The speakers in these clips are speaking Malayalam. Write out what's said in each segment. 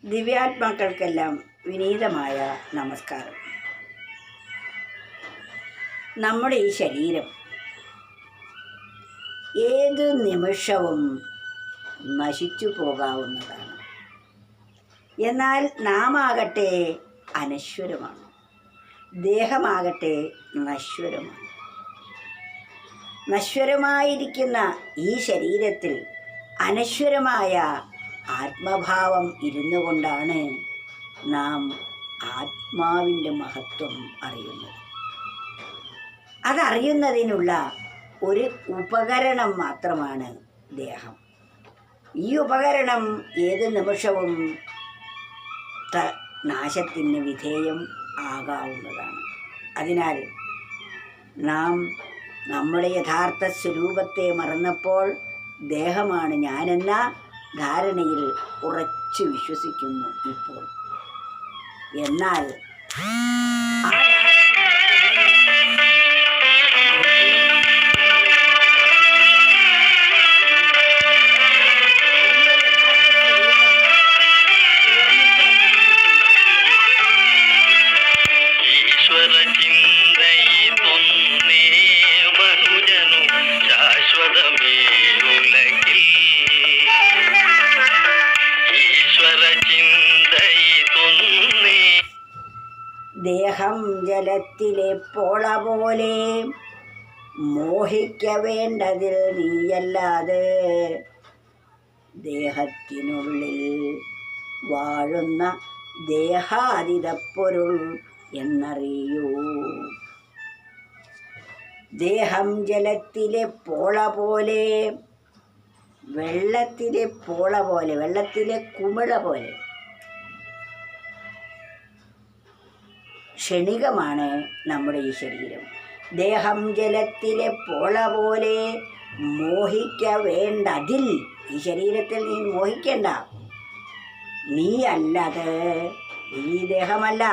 ദിവ്യാത്മാക്കൾക്കെല്ലാം വിനീതമായ നമസ്കാരം. നമ്മുടെ ഈ ശരീരം ഏതു നിമിഷവും നശിച്ചു പോകാവുന്നതാണ്. എന്നാൽ നാം ആകട്ടെ അനശ്വരമാണ്, ദേഹമാകട്ടെ നശ്വരമാണ്. നശ്വരമായിരിക്കുന്ന ഈ ശരീരത്തിൽ അനശ്വരമായ ആത്മഭാവം ഇരുന്നു കൊണ്ടാണ് നാം ആത്മാവിൻ്റെ മഹത്വം അറിയുന്നത്. അതറിയുന്നതിനുള്ള ഒരു ഉപകരണം മാത്രമാണ് ദേഹം. ഈ ഉപകരണം ഏത് നിമിഷവും നാശത്തിന് വിധേയം ആകാവുന്നതാണ്. അതിനാൽ നാം നമ്മുടെ യഥാർത്ഥ സ്വരൂപത്തെ മറന്നപ്പോൾ ദേഹമാണ് ഞാനെന്ന ധാരണയിൽ ഉറച്ചു വിശ്വസിക്കുന്നു ഇപ്പോൾ. എന്നാൽ ദേഹം ജലത്തിലെ പോള പോലെ മോഹിക്ക വേണ്ടതിൽ നീയല്ലാതെ ദേഹത്തിനുള്ളിൽ വാഴുന്ന ദേഹാതീതപ്പൊരുൾ എന്നറിയൂ. ദേഹം ജലത്തിലെ പോള പോലെ, വെള്ളത്തിലെ പോള പോലെ, വെള്ളത്തിലെ കുമിള പോലെ ക്ഷണികമാണ് നമ്മുടെ ഈ ശരീരം. ദേഹം ജലത്തിലെ പോള പോലെ മോഹിക്ക വേണ്ടതിൽ, ഈ ശരീരത്തിൽ നീ മോഹിക്കേണ്ട. നീ അല്ലത്, ഈ ദേഹമല്ല.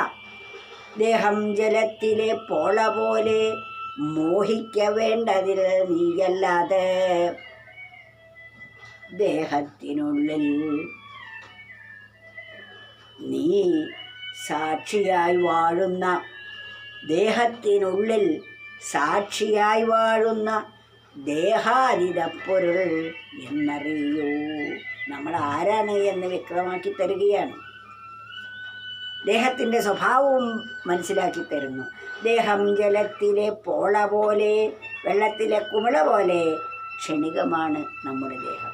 ദേഹം ജലത്തിലെ പോള പോലെ മോഹിക്ക വേണ്ടതിൽ നീയല്ലാതെ ദേഹത്തിനുള്ളിൽ നീ സാക്ഷിയായി വാഴുന്ന, ദേഹത്തിനുള്ളിൽ സാക്ഷിയായി വാഴുന്ന ദേഹാതീതപ്പൊരുൾ എന്നറിയൂ. നമ്മൾ ആരാണ് എന്ന് വ്യക്തമാക്കി തരികയാണ്. ദേഹത്തിൻ്റെ സ്വഭാവവും മനസ്സിലാക്കി തരുന്നു. ദേഹം ജലത്തിലെ പോള പോലെ, വെള്ളത്തിലെ കുമിള പോലെ ക്ഷണികമാണ് നമ്മുടെ ദേഹം.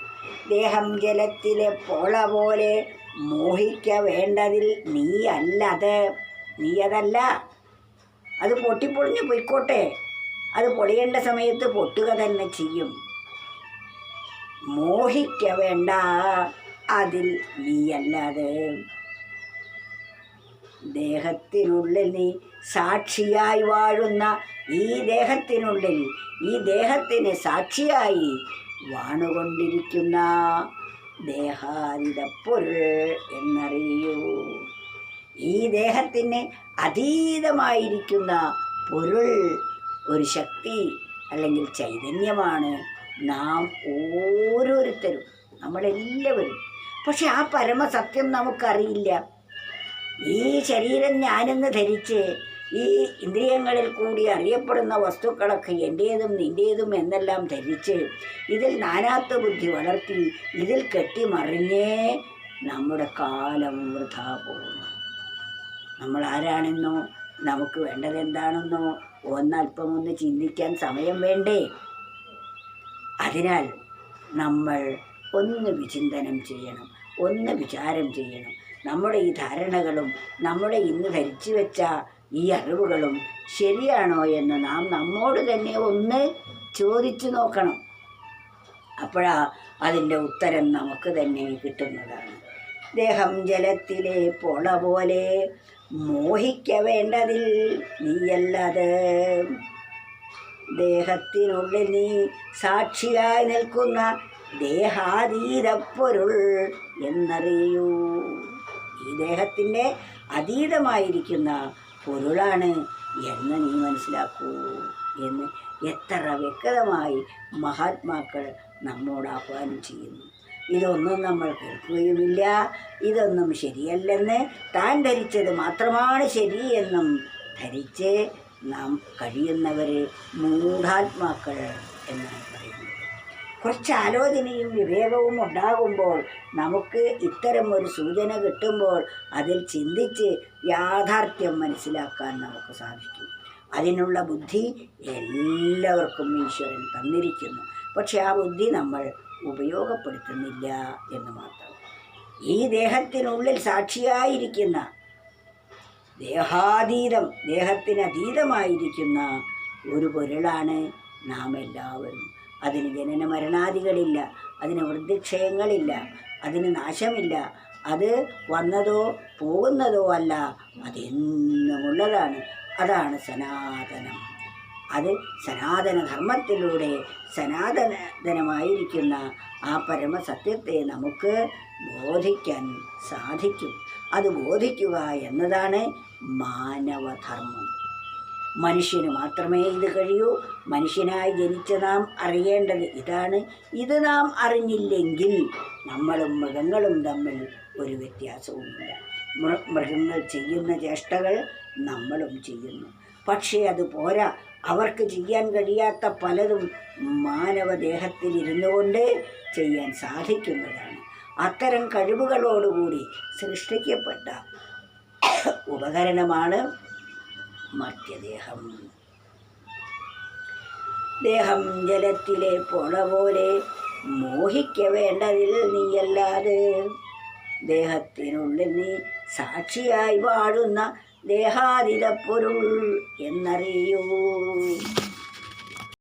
ദേഹം ജലത്തിലെ പോള പോലെ മോഹിക്ക വേണ്ടതിൽ നീ അല്ലത്, നീ അതല്ല. അത് പൊട്ടിപ്പൊളിഞ്ഞ് പൊയ്ക്കോട്ടെ, അത് പൊളിയേണ്ട സമയത്ത് പൊട്ടുക തന്നെ ചെയ്യും. മോഹിക്ക വേണ്ട അതിൽ നീയല്ലാതെ. ദേഹത്തിനുള്ളിൽ നീ സാക്ഷിയായി വാഴുന്ന, ഈ ദേഹത്തിനുള്ളിൽ, ഈ ദേഹത്തിന് സാക്ഷിയായി വാണുകൊണ്ടിരിക്കുന്ന ദേഹാതീതപ്പൊരുൾ എന്നറിയൂ. ഈ ദേഹത്തിന് അതീതമായിരിക്കുന്ന പൊരുൾ, ഒരു ശക്തി അല്ലെങ്കിൽ ചൈതന്യമാണ് നാം ഓരോരുത്തരും, നമ്മളെല്ലാവരും. പക്ഷെ ആ പരമസത്യം നമുക്കറിയില്ല. ഈ ശരീരം ഞാനെന്ന് ധരിച്ച് ഈ ഇന്ദ്രിയങ്ങളിൽ കൂടി അറിയപ്പെടുന്ന വസ്തുക്കളൊക്കെ എൻ്റേതും നിൻ്റേതും എന്നെല്ലാം ധരിച്ച് ഇതിൽ നാനാത്വ ബുദ്ധി വളർത്തി ഇതിൽ കെട്ടിമറിഞ്ഞേ നമ്മുടെ കാലം വൃഥാ പോകുന്നു. നമ്മൾ ആരാണെന്നോ നമുക്ക് വേണ്ടത് എന്താണെന്നോ ഒന്നല്പമൊന്ന് ചിന്തിക്കാൻ സമയം വേണ്ടേ? അതിനാൽ നമ്മൾ ഒന്ന് വിചിന്തനം ചെയ്യണം, ഒന്ന് വിചാരം ചെയ്യണം. നമ്മുടെ ഈ ധാരണകളും നമ്മുടെ ഇന്ന് ധരിച്ചു വെച്ച ഈ അറിവുകളും ശരിയാണോ എന്ന് നാം നമ്മോട് തന്നെ ഒന്ന് ചോദിച്ചു നോക്കണം. അപ്പോഴാ അതിൻ്റെ ഉത്തരം നമുക്ക് തന്നെ കിട്ടുന്നതാണ്. ദേഹം ജലത്തിലെ പോള പോലെ മോഹിക്ക വേണ്ടതിൽ നീയല്ലത്. ദേഹത്തിനുള്ളിൽ നീ സാക്ഷിയായി നിൽക്കുന്ന ദേഹാതീതപ്പൊരുൾ എന്നറിയൂ. ഈ ദേഹത്തിൻ്റെ അതീതമായിരിക്കുന്ന പൊരുളാണ് എന്ന് നീ മനസ്സിലാക്കൂ എന്ന് എത്ര വ്യക്തമായി മഹാത്മാക്കൾ നമ്മോട് ആഹ്വാനം ചെയ്യുന്നു. ഇതൊന്നും നമ്മൾ കേൾക്കുകയുമില്ല. ഇതൊന്നും ശരിയല്ലെന്ന് താൻ ധരിച്ചത് മാത്രമാണ് ശരിയെന്നും ധരിച്ച് നാം കഴിയുന്നവർ മൂഢാത്മാക്കൾ എന്നാണ് പറയുന്നത്. കുറച്ച് ആലോചനയും വിവേകവും ഉണ്ടാകുമ്പോൾ നമുക്ക് ഇത്തരം ഒരു സൂചന കിട്ടുമ്പോൾ അതിൽ ചിന്തിച്ച് യാഥാർത്ഥ്യം മനസ്സിലാക്കാൻ നമുക്ക് സാധിക്കും. അതിനുള്ള ബുദ്ധി എല്ലാവർക്കും ഈശ്വരൻ തന്നിരിക്കുന്നു. പക്ഷെ ആ ബുദ്ധി നമ്മൾ ഉപയോഗപ്പെടുത്തുന്നില്ല എന്ന് മാത്രം. ഈ ദേഹത്തിനുള്ളിൽ സാക്ഷിയായിരിക്കുന്ന ദേഹത്തിനതീതമായിരിക്കുന്ന ഒരു പൊരുളാണ് നാം എല്ലാവരും. അതിന് ജനന മരണാദികളില്ല, അതിന് വൃദ്ധിക്ഷയങ്ങളില്ല, അതിന് നാശമില്ല. അത് വന്നതോ പോകുന്നതോ അല്ല, അതെന്നുമുള്ളതാണ്. അതാണ് സനാതനം. അത് സനാതനധർമ്മത്തിലൂടെ സനാതനമായിരിക്കുന്ന ആ പരമസത്യത്തെ നമുക്ക് ബോധിക്കാൻ സാധിക്കും. അത് ബോധിക്കുക എന്നതാണ് മാനവധർമ്മം. മനുഷ്യന് മാത്രമേ ഇത് കഴിയൂ. മനുഷ്യനായി ജനിച്ച നാം അറിയേണ്ടത് ഇതാണ്. ഇത് നാം അറിഞ്ഞില്ലെങ്കിൽ നമ്മളും മൃഗങ്ങളും തമ്മിൽ ഒരു വ്യത്യാസവുമില്ല. മൃഗങ്ങൾ ചെയ്യുന്ന ചേഷ്ടകൾ നമ്മളും ചെയ്യുന്നു. പക്ഷേ അത് പോരാ. അവർക്ക് ചെയ്യാൻ കഴിയാത്ത പലതും മാനവദേഹത്തിൽ ഇരുന്നു കൊണ്ട് ചെയ്യാൻ സാധിക്കുന്നതാണ്. അത്തരം കഴിവുകളോടുകൂടി സൃഷ്ടിക്കപ്പെട്ട ഉപകരണമാണ് മർത്യദേഹം. ദേഹം ജലത്തിലെ പുഴ പോലെ മോഹിക്ക വേണ്ടതിൽ നീയല്ലാതെ. ദേഹത്തിനുള്ളിൽ നീ സാക്ഷിയായി വാഴുന്ന ദേഹാതീത പൊരുൾ എന്നറിയൂ.